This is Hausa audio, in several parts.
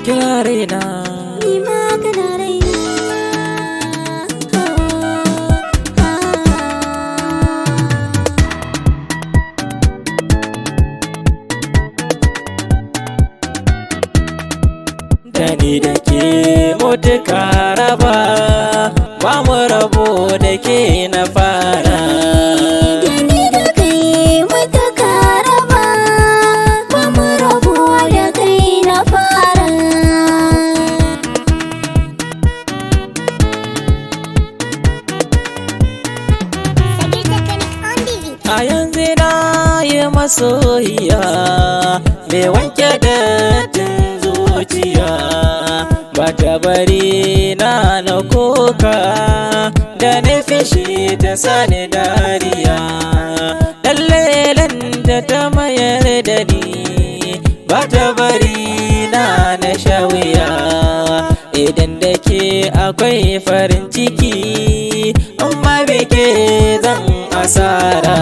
Kina raina, ni ma kana raina. Dani da ke mutuka raba, ba mu rabo da ke na fara. Dani da kai mutuka raba, ba mu rabo da kai na fara. A yanzu na yi masoyiya mai wanke dattin zuciya, ba ta bari na koka da na fishi ta sani dariya. Lallailan da ta mayar da ni, ba ta bari na sha wuya. Idan da ke akwai farin ciki, amma bike zan asara.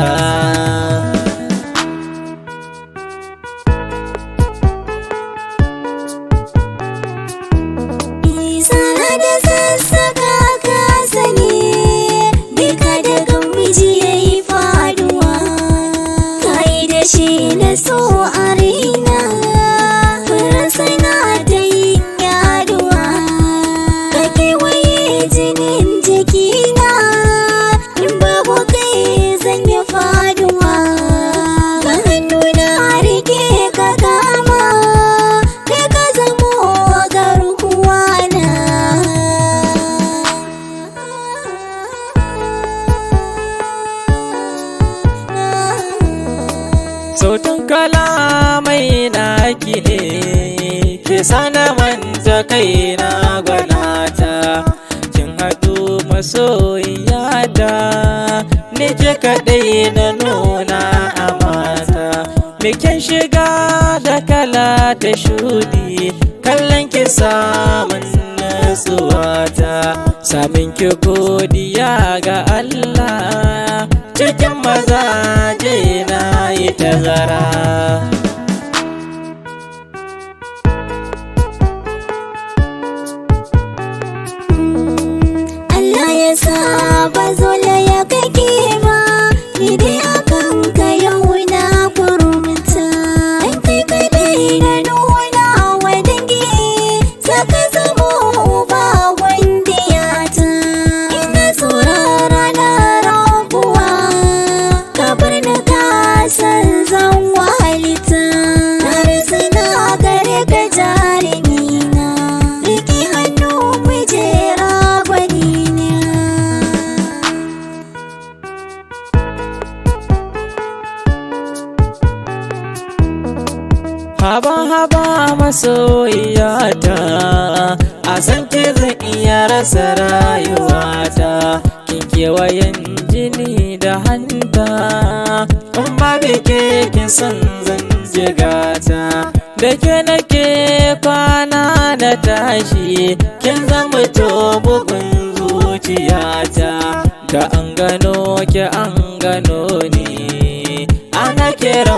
Sana da sassaka ka sani, duka daga miji ya yi faduwa. Ka yi da shi na so a raina, furen sana ta yi yaduwa. Ka kewaye jinin jikina, in babu kai zan yi faduwa. Ka hannu na rike ka kama, kai ka zamo garkuwa na. Sautin kalamai na ki ne ke sana manta kaina gwanata. Kin haɗu masoyiyata, ni ke kaɗai na nuna a mata. Bikin shiga da kala ta shuɗi, kallon ki samun nutsuwata. Samin ki godiya ga Allah, cikin mazaje na yi tazara. Allah ya sa ba zola ya kake ba, ni dai akan ka yau na kurumta. Ai kai kadai na nuna wa dangi, saka zamo uba wandiyata. Ina saurara na rabuwa, ka bar ni ka san zan wahalita. Na rasa na gare ka jarumi na, rike hannu mu jera gwanina. Haba masoyiyata, a san ke zan iya rasa rayuwata. Kin kewayen jini da hanta, in ba bike kin san zan jigata. Da ke nake kwana da tashi, kin zama to bugun zuciyata. Da an gano ki an gano ni, ana kiran